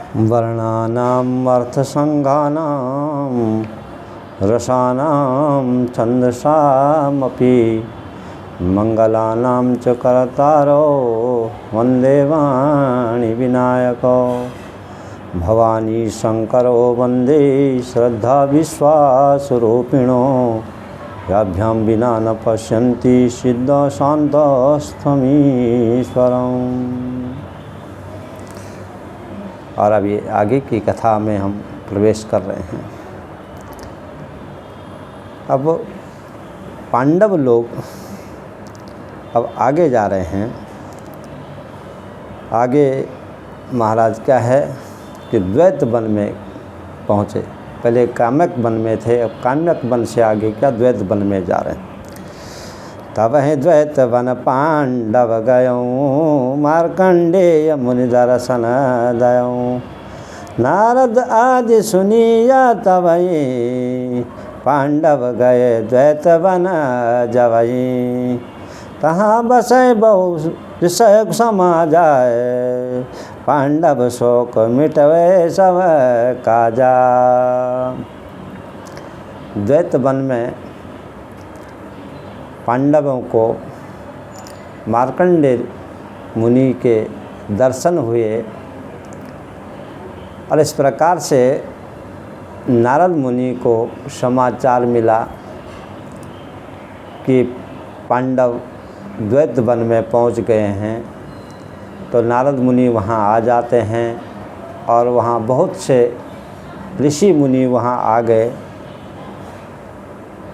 वर्णानाम् अर्थसंज्ञानां रसानां छन्दसामपि मंगलानां च कर्तारो वन्दे वाणी विनायको भवानी शंकरो वन्दे श्रद्धा विश्वासरूपिणो याभ्यां विना न पश्यन्ति सिद्धशान्तस्थमीश्वरम्। और अब ये आगे की कथा में हम प्रवेश कर रहे हैं। अब पांडव लोग अब आगे जा रहे हैं। आगे महाराज क्या है कि द्वैत वन में पहुँचे। पहले काम्यक वन में थे, अब काम्यक वन से आगे क्या द्वैत वन में जा रहे हैं। तब है द्वैत वन पांडव गयों मार्कंडेय मुनि दर्शन दयों। नारद आदि सुनिया तब पांडव गए द्वैत वन जवई। तहाँ बसे बहु विषय समा जाए पांडव शोक मिटवे सब काजा। द्वैत वन में पांडवों को मार्कंडेय मुनि के दर्शन हुए और इस प्रकार से नारद मुनि को समाचार मिला कि पांडव द्वैत वन में पहुंच गए हैं। तो नारद मुनि वहां आ जाते हैं और वहां बहुत से ऋषि मुनि वहां आ गए।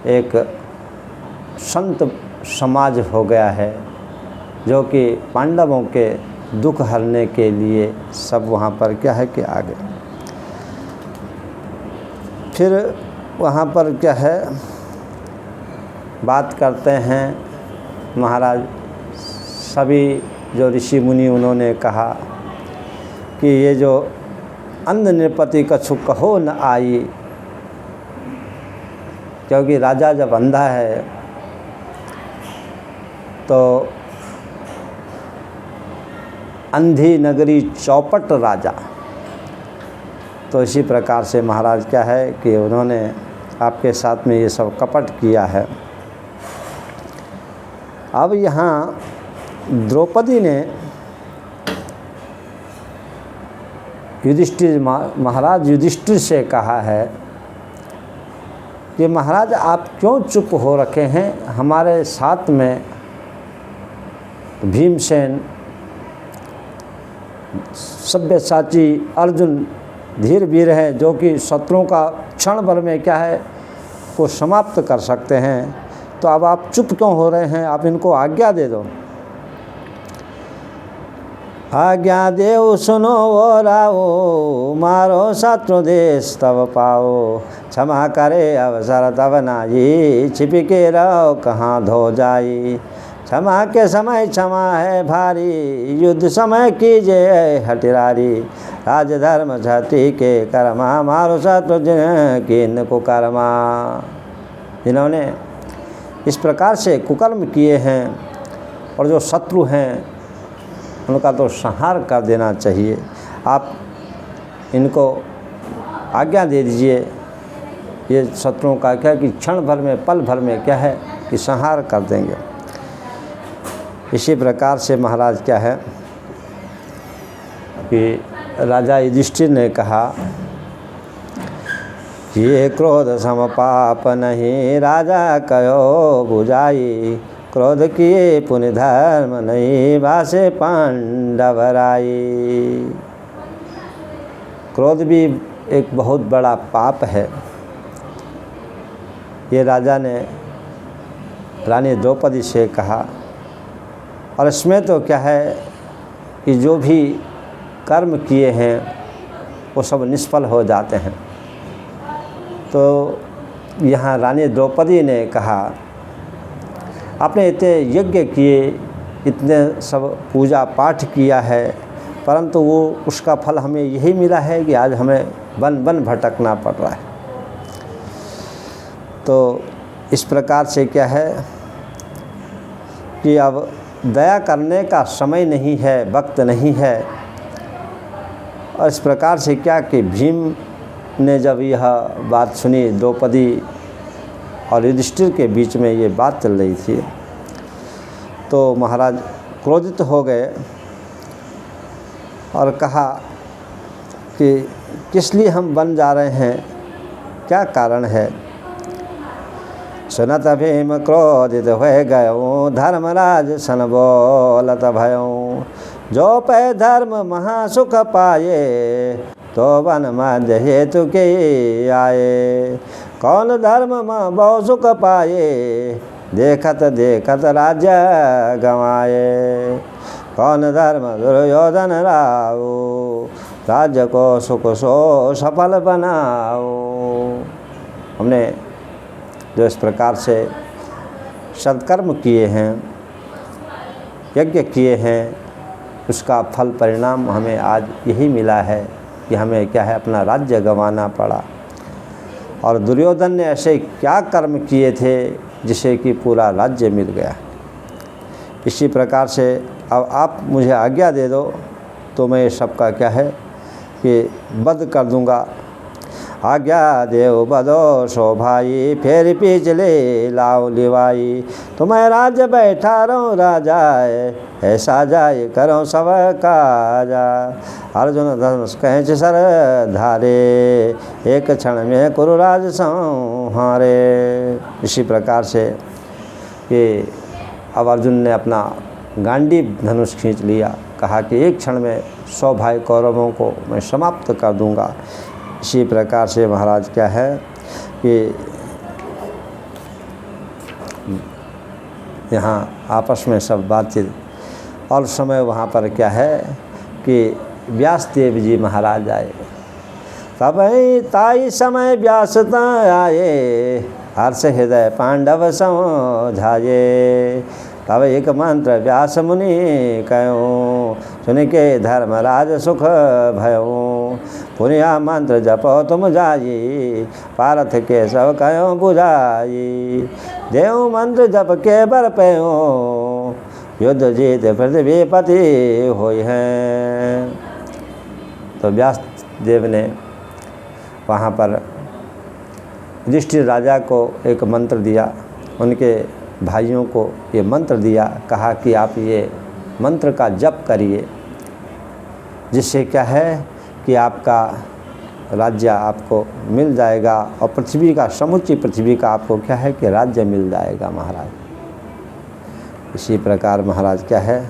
एक संत समाज हो गया है जो कि पांडवों के दुख हरने के लिए सब वहाँ पर क्या है कि आ गए। फिर वहाँ पर क्या है बात करते हैं महाराज। सभी जो ऋषि मुनि उन्होंने कहा कि ये जो अंध नृपति कछु कहो न आई, क्योंकि राजा जब अंधा है तो अंधी नगरी चौपट राजा। तो इसी प्रकार से महाराज क्या है कि उन्होंने आपके साथ में ये सब कपट किया है। अब यहाँ द्रौपदी ने युधिष्ठिर महाराज युधिष्ठिर से कहा है कि महाराज आप क्यों चुप हो रखे हैं। हमारे साथ में भीमसेन, सब्यसाची, अर्जुन धीर वीर हैं जो कि शत्रुओं का क्षण भर में क्या है को समाप्त कर सकते हैं। तो अब आप चुप क्यों हो रहे हैं, आप इनको आज्ञा दे दो। आज्ञा देव सुनो वो राओ मारो शत्रु देश तब पाओ। क्षमा करे अवसर तब नाई छिपी के रहो कहाँ धो जाई। क्षमा के समय क्षमा है भारी युद्ध समय कीजिए हटिरारी। राजधर्म छठी के कर्मा मारो शत्रु किन कुकर्मा। जिन्होंने इस प्रकार से कुकर्म किए हैं और जो शत्रु हैं उनका तो संहार कर देना चाहिए। आप इनको आज्ञा दे दीजिए। ये शत्रुओं का क्या कि क्षण भर में पल भर में क्या है कि संहार कर देंगे। इसी प्रकार से महाराज क्या है कि राजा युधिष्ठिर ने कहा ये क्रोध सम पाप नहीं राजा कयो बुझाई। क्रोध किए पुण्य धर्म नहीं भासे पांडवराई। क्रोध भी एक बहुत बड़ा पाप है। ये राजा ने रानी द्रौपदी से कहा। और इसमें तो क्या है कि जो भी कर्म किए हैं वो सब निष्फल हो जाते हैं। तो यहाँ रानी द्रौपदी ने कहा आपने इतने यज्ञ किए, इतने सब पूजा पाठ किया है, परंतु वो उसका फल हमें यही मिला है कि आज हमें वन वन भटकना पड़ रहा है। तो इस प्रकार से क्या है कि अब दया करने का समय नहीं है, वक्त नहीं है। और इस प्रकार से क्या कि भीम ने जब यह बात सुनी, द्रौपदी और युधिष्ठिर के बीच में ये बात चल रही थी, तो महाराज क्रोधित हो गए और कहा कि किस लिए हम वन जा रहे हैं, क्या कारण है। सुनत भीम क्रोधित हो गयो, धर्मराज सन बोलत भयो, जो पै धर्म महासुख पाए, तो वन मध्य हेतु के आए। कौन धर्म में बहु सुख पाए, देखत देखत राज्य गंवाए। कौन धर्म दुर्योधन राव, राज्य को सुख सो सफल बनाओ। हमने जो इस प्रकार से सत्कर्म किए हैं, यज्ञ किए हैं, उसका फल परिणाम हमें आज यही मिला है कि हमें क्या है, अपना राज्य गंवाना पड़ा। और दुर्योधन ने ऐसे क्या कर्म किए थे जिसे कि पूरा राज्य मिल गया। इसी प्रकार से अब आप मुझे आज्ञा दे दो तो मैं सबका क्या है कि वध कर दूंगा। आज्ञा देव बदो सो भाई, फेर पिछले लाओ लिवाई। तुम्हें राज्य बैठा रहो राजा, ऐसा जाए करो सब काजा। अर्जुन धनुष कहें सर धारे, एक क्षण में कुरुराज संहारे। इसी प्रकार से कि अब अर्जुन ने अपना गांडीव धनुष खींच लिया, कहा कि एक क्षण में 100 भाई कौरवों को मैं समाप्त कर दूंगा। इसी प्रकार से महाराज क्या है कि यहाँ आपस में सब बातचीत, और समय वहाँ पर क्या है कि व्यास देव जी महाराज आए। तब ताई समय व्यास आए, हर्ष हृदय पांडव समझाए। तब एक मंत्र व्यास मुनि कयो, सुन के धर्मराज सुख भयो। पुनिया मंत्र जपो तुम जाई, पारथ के सब कयो बुझाई। देव मंत्र जप के बर पयो, युद्ध जीत पृथ्वी पति होई हैं। तो व्यास देव ने वहाँ पर युधिष्ठिर राजा को एक मंत्र दिया, उनके भाइयों को ये मंत्र दिया, कहा कि आप ये मंत्र का जप करिए, जिससे क्या है कि आपका राज्य आपको मिल जाएगा और पृथ्वी का, समूची पृथ्वी का आपको क्या है कि राज्य मिल जाएगा महाराज। इसी प्रकार महाराज क्या है